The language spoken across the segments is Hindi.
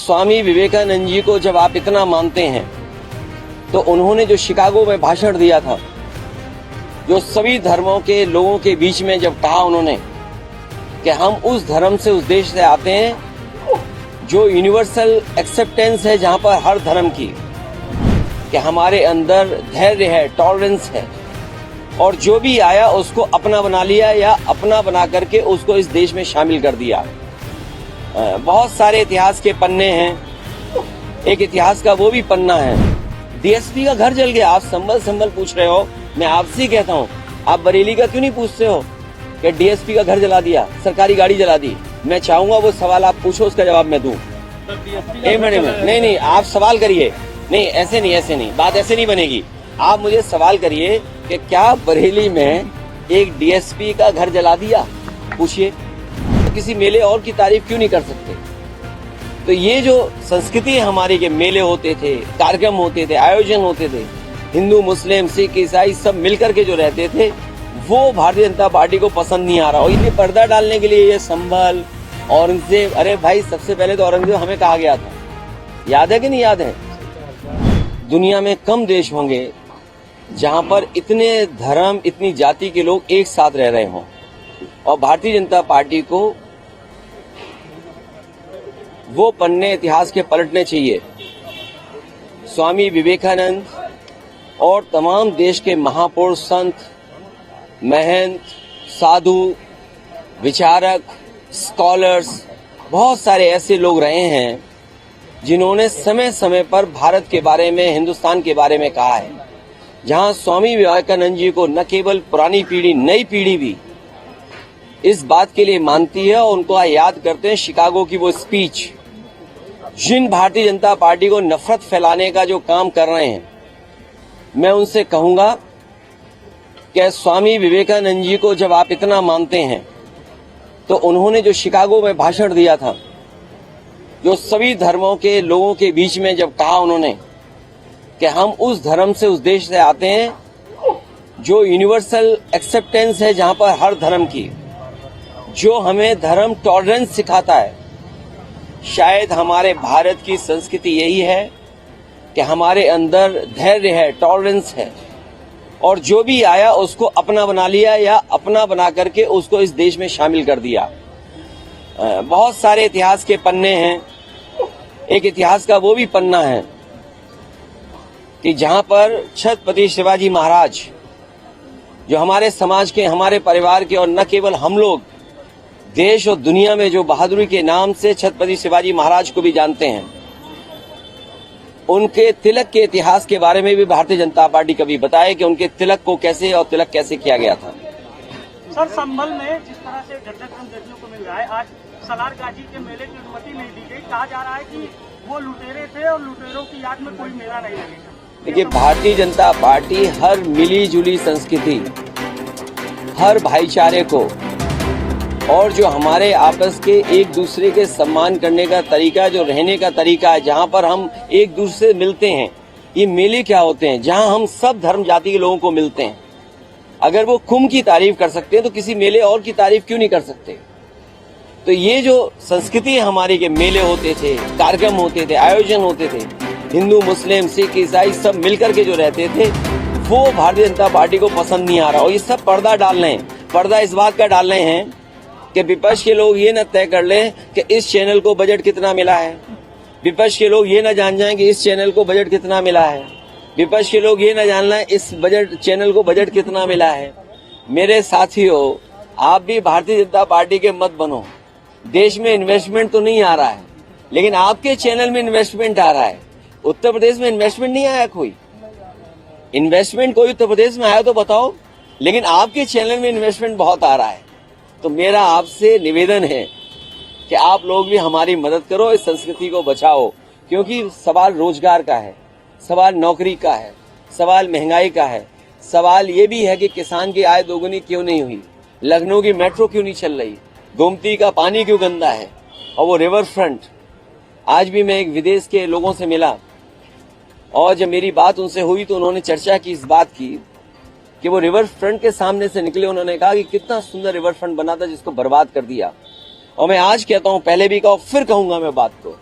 स्वामी विवेकानंद जी को जब आप इतना मानते हैं तो उन्होंने जो शिकागो में भाषण दिया था, जो सभी धर्मों के लोगों के बीच में जब कहा उन्होंने कि हम उस धर्म से, उस देश से आते हैं जो यूनिवर्सल एक्सेप्टेंस है, जहां पर हर धर्म की, कि हमारे अंदर धैर्य है, टॉलरेंस है, और जो भी आया उसको अपना बना लिया या अपना बना करके उसको इस देश में शामिल कर दिया। बहुत सारे इतिहास के पन्ने हैं, एक इतिहास का वो भी पन्ना है। डीएसपी का घर जल गया, आप संभल पूछ रहे हो, मैं आपसे ही कहता हूँ, आप बरेली का क्यों नहीं पूछते हो कि डीएसपी का घर जला दिया, सरकारी गाड़ी जला दी। मैं चाहूंगा वो सवाल आप पूछो, उसका जवाब मैं दूं। एक मिनट, नहीं, आप सवाल करिए। नहीं, ऐसे नहीं, बात ऐसे नहीं बनेगी। आप मुझे सवाल करिए कि क्या बरेली में एक डीएसपी का घर जला दिया, पूछिए। तो किसी मेले और की तारीफ क्यों नहीं कर सकते? तो ये जो संस्कृति हमारी के मेले होते थे, कार्यक्रम होते थे, आयोजन होते थे, हिंदू, मुस्लिम, सिख, ईसाई सब मिलकर के जो रहते थे, वो भारतीय जनता पार्टी को पसंद नहीं आ रहा। और ये पर्दा डालने के लिए ये संभल, औरंगजेब, अरे भाई सबसे पहले तो औरंगजेब हमें कहा गया था, याद है कि नहीं याद है? दुनिया में कम देश होंगे जहां पर इतने धर्म, इतनी जाति के लोग एक साथ रह रहे हों, और भारतीय जनता पार्टी को वो पन्ने इतिहास के पलटने चाहिए। स्वामी विवेकानंद और तमाम देश के महापुरुष, संत, महंत, साधु, विचारक, स्कॉलर्स, बहुत सारे ऐसे लोग रहे हैं जिन्होंने समय समय पर भारत के बारे में, हिंदुस्तान के बारे में कहा है। जहां स्वामी विवेकानंद जी को न केवल पुरानी पीढ़ी, नई पीढ़ी भी इस बात के लिए मानती है और उनको याद करते हैं शिकागो की वो स्पीच। जिन भारतीय जनता पार्टी को नफरत फैलाने का जो काम कर रहे हैं, मैं उनसे कहूंगा कि स्वामी विवेकानंद जी को जब आप इतना मानते हैं तो उन्होंने जो शिकागो में भाषण दिया था, जो सभी धर्मों के लोगों के बीच में जब कहा उन्होंने कि हम उस धर्म से, उस देश से आते हैं जो यूनिवर्सल एक्सेप्टेंस है, जहां पर हर धर्म की, जो हमें धर्म टॉलरेंस सिखाता है। शायद हमारे भारत की संस्कृति यही है कि हमारे अंदर धैर्य है, टॉलरेंस है, और जो भी आया उसको अपना बना लिया या अपना बना करके उसको इस देश में शामिल कर दिया। बहुत सारे इतिहास के पन्ने हैं, एक इतिहास का वो भी पन्ना है कि जहां पर छत्रपति शिवाजी महाराज, जो हमारे समाज के, हमारे परिवार के, और न केवल हम लोग, देश और दुनिया में जो बहादुरी के नाम से छत्रपति शिवाजी महाराज को भी जानते हैं, उनके तिलक के इतिहास के बारे में भी भारतीय जनता पार्टी कभी बताए कि उनके तिलक को कैसे और तिलक कैसे किया गया था। सर, संभल में जिस तरह से घटनाक्रम देखने को मिल रहा है, आज सलार गाजी के मेले की अनुमति नहीं दी गई। कहा जा रहा है कि वो लुटेरे थे और लुटेरों की याद में कोई मेला नहीं लगेगा। देखिए, भारतीय जनता पार्टी हर मिली जुली संस्कृति, हर भाईचारे को, और जो हमारे आपस के एक दूसरे के सम्मान करने का तरीका, जो रहने का तरीका है, जहां पर हम एक दूसरे से मिलते हैं, ये मेले क्या होते हैं जहां हम सब धर्म जाति के लोगों को मिलते हैं। अगर वो कुंभ की तारीफ कर सकते हैं तो किसी मेले और की तारीफ क्यों नहीं कर सकते? तो ये जो संस्कृति हमारी के मेले होते थे, कार्यक्रम होते थे, आयोजन होते थे, हिंदू, मुस्लिम, सिख, ईसाई सब मिलकर के जो रहते थे, वो भारतीय जनता पार्टी को पसंद नहीं आ रहा। और ये सब पर्दा डाल रहे हैं। पर्दा इस बात का डाल रहे हैं कि विपक्ष के लोग ये न तय कर लें कि इस चैनल को बजट कितना मिला है, विपक्ष के लोग ये न जान जाएं कि इस चैनल को बजट कितना मिला है, विपक्ष के लोग ये न जान लें इस चैनल को बजट कितना मिला है। मेरे साथियों, आप भी भारतीय जनता पार्टी के मत बनो। देश में इन्वेस्टमेंट तो नहीं आ रहा है, लेकिन आपके चैनल में इन्वेस्टमेंट आ रहा है। उत्तर प्रदेश में इन्वेस्टमेंट नहीं आया, कोई इन्वेस्टमेंट कोई उत्तर प्रदेश में आया तो बताओ, लेकिन आपके चैनल में इन्वेस्टमेंट बहुत आ रहा है। तो मेरा आपसे निवेदन है कि आप लोग भी हमारी मदद करो, इस संस्कृति को बचाओ, क्योंकि सवाल रोजगार का है, सवाल नौकरी का है, सवाल महंगाई का है, सवाल ये भी है कि किसान की आय दोगुनी क्यों नहीं हुई, लखनऊ की मेट्रो क्यों नहीं चल रही, गोमती का पानी क्यों गंदा है, और वो रिवर फ्रंट। आज भी मैं एक विदेश के लोगों से मिला और जब मेरी बात उनसे हुई तो उन्होंने चर्चा की इस बात की कि वो रिवर फ्रंट के सामने से निकले। उन्होंने कहा कि कितना सुंदर रिवर फ्रंट बना था जिसको बर्बाद कर दिया। और मैं आज कहता हूं, पहले भी कहा, फिर कहूंगा मैं बात को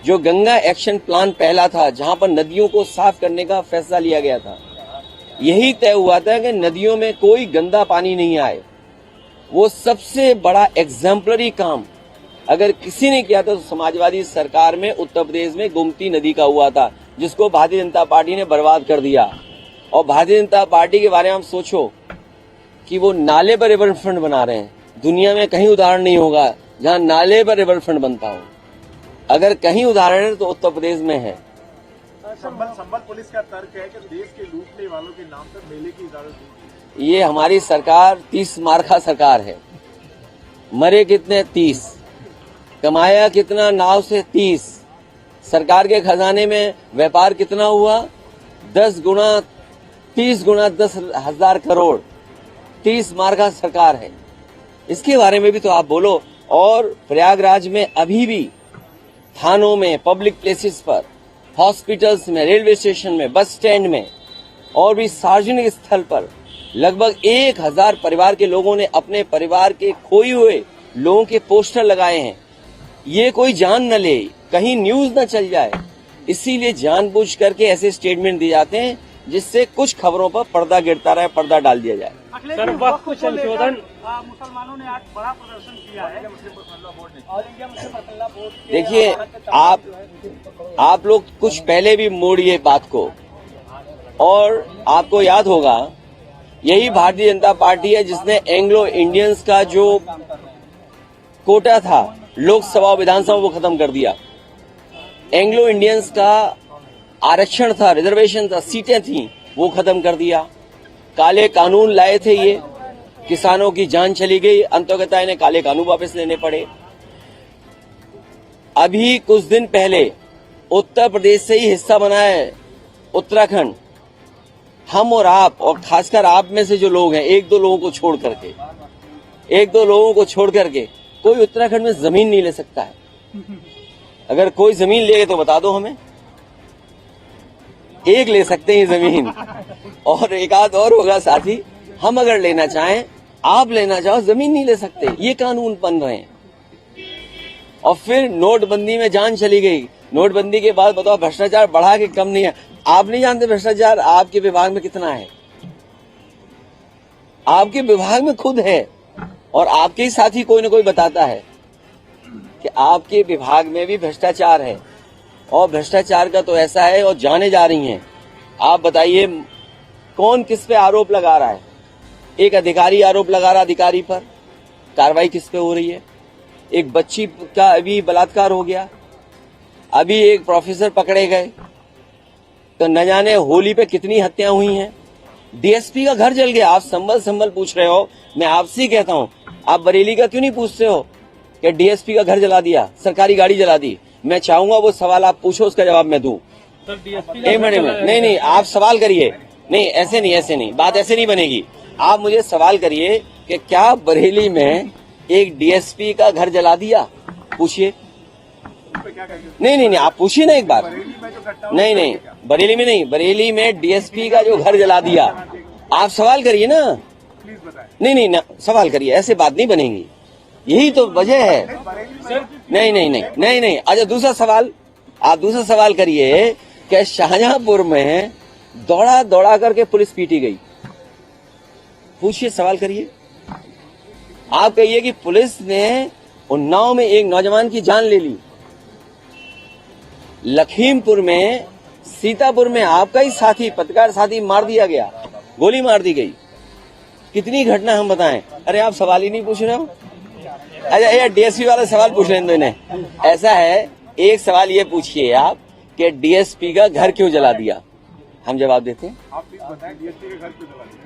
जो गंगा एक्शन प्लान पहला था, जहां पर नदियों को साफ करने का फैसला लिया गया था, यही तय हुआ था कि नदियों में कोई गंदा पानी नहीं आए। वो सबसे बड़ा एग्जाम्पलरी काम अगर किसी ने किया तो समाजवादी सरकार में उत्तर प्रदेश में गोमती नदी का हुआ था, जिसको भारतीय जनता पार्टी ने बर्बाद कर दिया। और भारतीय जनता पार्टी के बारे में आप सोचो कि वो नाले पर रिवर फ्रंट बना रहे हैं। दुनिया में कहीं उदाहरण नहीं होगा जहां नाले पर रिवर फ्रंट बनता हो। अगर कहीं उदाहरण है तो उत्तर प्रदेश में है। संबल पुलिस का तर्क है कि देश के लूटने वालों के नाम पर मेले की इजाजत दी। ये हमारी सरकार 30 मार्का सरकार है। मरे कितने? 30। कमाया कितना नाव से? 30। सरकार के खजाने में व्यापार कितना हुआ? 10 गुना 30 गुना 10,000 करोड़। 30 मार्का सरकार है। इसके बारे में भी तो आप बोलो। और प्रयागराज में अभी भी थानों में, पब्लिक प्लेसेस पर, हॉस्पिटल्स में, रेलवे स्टेशन में, बस स्टैंड में और भी सार्वजनिक स्थल पर लगभग 1000 परिवार के लोगों ने अपने परिवार के खोए हुए लोगों के पोस्टर लगाए हैं। ये कोई जान न ले, कहीं न्यूज न चल जाए, इसीलिए जानबूझ करके ऐसे स्टेटमेंट दिए जाते हैं जिससे कुछ खबरों पर पर्दा गिरता रहे, पर्दा डाल दिया जाए। सर, वक्फ संशोधन मुसलमानों ने आज बड़ा प्रदर्शन किया है। All India Muslim personal board देखिए, आप लोग कुछ पहले भी मोड़िए बात को, और आपको याद होगा यही भारतीय जनता पार्टी है जिसने एंग्लो इंडियंस का जो कोटा था लोकसभा और विधानसभा वो खत्म कर दिया। एंग्लो इंडियंस का आरक्षण था, रिजर्वेशन था, सीटें थी, वो खत्म कर दिया। काले कानून लाए थे, ये किसानों की जान चली गई, अंततः इन्हें काले कानून वापस लेने पड़े। अभी कुछ दिन पहले उत्तर प्रदेश से ही हिस्सा बना है उत्तराखंड। हम और आप, और खासकर आप में से जो लोग हैं, एक दो लोगों को छोड़ करके कोई उत्तराखंड में जमीन नहीं ले सकता है। अगर कोई जमीन ले तो बता दो हमें। एक ले सकते हैं जमीन, और एक आध और होगा साथी। हम अगर लेना चाहें, आप लेना चाहो, जमीन नहीं ले सकते। ये कानून बन रहे हैं। और फिर नोटबंदी में जान चली गई। नोटबंदी के बाद बताओ भ्रष्टाचार बढ़ा के कम नहीं है। आप नहीं जानते भ्रष्टाचार आपके विभाग में कितना है। आपके विभाग में खुद है, और आपके ही साथी कोई न कोई बताता है कि आपके विभाग में भी भ्रष्टाचार है। और भ्रष्टाचार का तो ऐसा है, और जाने जा रही हैं। आप बताइए कौन किस पे आरोप लगा रहा है? एक अधिकारी आरोप लगा रहा अधिकारी पर, कार्रवाई किस पे हो रही है? एक बच्ची का अभी बलात्कार हो गया, अभी एक प्रोफेसर पकड़े गए, तो न जाने होली पे कितनी हत्याएं हुई हैं। डीएसपी का घर जल गया। आप संभल पूछ रहे हो, मैं आपसे ही कहता हूं, आप बरेली का क्यों नहीं पूछते हो कि डीएसपी का घर जला दिया, सरकारी गाड़ी जला दी? मैं चाहूंगा वो सवाल आप पूछो, उसका जवाब मैं दूं। एक मिनट, नहीं, आप सवाल करिए। नहीं, ऐसे नहीं, बात ऐसे नहीं बनेगी। आप मुझे सवाल करिए कि क्या बरेली में एक डीएसपी का घर जला दिया? पूछिए। नहीं, आप पूछिए ना एक बार। नहीं, बरेली में नहीं, बरेली में डीएसपी का जो घर जला दिया, आप सवाल करिए ना। नहीं, सवाल करिए, ऐसे बात नहीं बनेगी। यही तो वजह है। नहीं। अच्छा, दूसरा सवाल, आप दूसरा सवाल करिए कि शाहजहांपुर में दौड़ा करके पुलिस पीटी गई। पूछिए, सवाल करिए। आप कहिए कि पुलिस ने उन्नाव में एक नौजवान की जान ले ली। लखीमपुर में, सीतापुर में आपका ही साथी, पत्रकार साथी मार दिया गया, गोली मार दी गई। कितनी घटना हम बताएं? अरे आप सवाल ही नहीं पूछ रहे हो। अच्छा, ये डीएसपी वाला सवाल पूछ रहे हैं इन्हें। ऐसा है, एक सवाल ये पूछिए आप कि डीएसपी का घर क्यों जला दिया? हम जवाब देते हैं।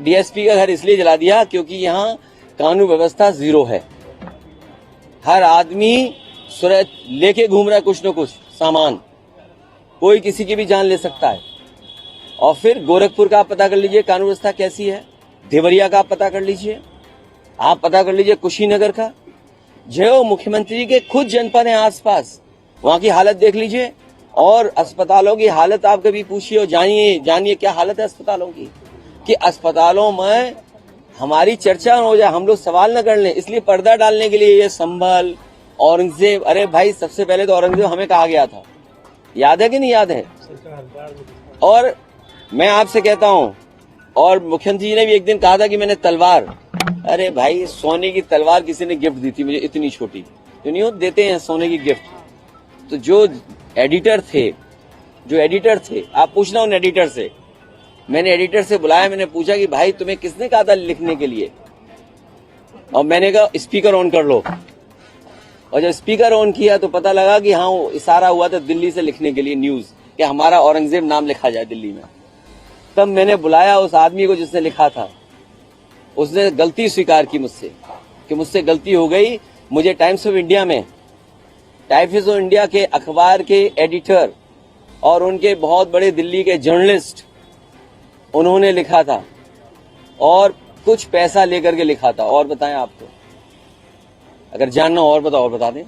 डीएसपी का घर इसलिए जला दिया क्योंकि यहाँ कानून व्यवस्था जीरो है। हर आदमी सुरत लेके घूम रहा है कुछ न कुछ सामान, कोई किसी की भी जान ले सकता है। और फिर गोरखपुर का आप पता कर लीजिए कानून व्यवस्था कैसी है, देवरिया का आप पता कर लीजिए, आप पता कर लीजिए कुशीनगर का, जो मुख्यमंत्री के खुद जनपद है आसपास, वहां की हालत देख लीजिए। और अस्पतालों की हालत आप कभी पूछिए और जानिए क्या हालत है अस्पतालों की, कि अस्पतालों में हमारी चर्चा हो जाए, हम लोग सवाल न कर लें, इसलिए पर्दा डालने के लिए ये संभल, औरंगजेब। अरे भाई, सबसे पहले तो औरंगजेब हमें कहा गया था याद है कि नहीं याद है? और मैं आपसे कहता हूं, और मुख्यमंत्री जी ने भी एक दिन कहा था कि मैंने तलवार, अरे भाई सोने की तलवार किसी ने गिफ्ट दी थी मुझे, इतनी छोटी, तो नहीं देते हैं सोने की गिफ्ट। तो जो एडिटर थे, आप पूछना उन एडिटर से, मैंने एडिटर से बुलाया, मैंने पूछा कि भाई तुम्हें किसने कहा था लिखने के लिए, और मैंने कहा स्पीकर ऑन कर लो, और जब स्पीकर ऑन किया तो पता लगा कि हाँ इशारा हुआ था दिल्ली से लिखने के लिए न्यूज, कि हमारा औरंगजेब नाम लिखा जाए दिल्ली में। तब मैंने बुलाया उस आदमी को जिसने लिखा था, उसने गलती स्वीकार की मुझसे कि मुझसे गलती हो गई। मुझे टाइम्स ऑफ इंडिया के अखबार के एडिटर और उनके बहुत बड़े दिल्ली के जर्नलिस्ट, उन्होंने लिखा था और कुछ पैसा लेकर के लिखा था। और बताएं आपको, अगर जानना और बता दें।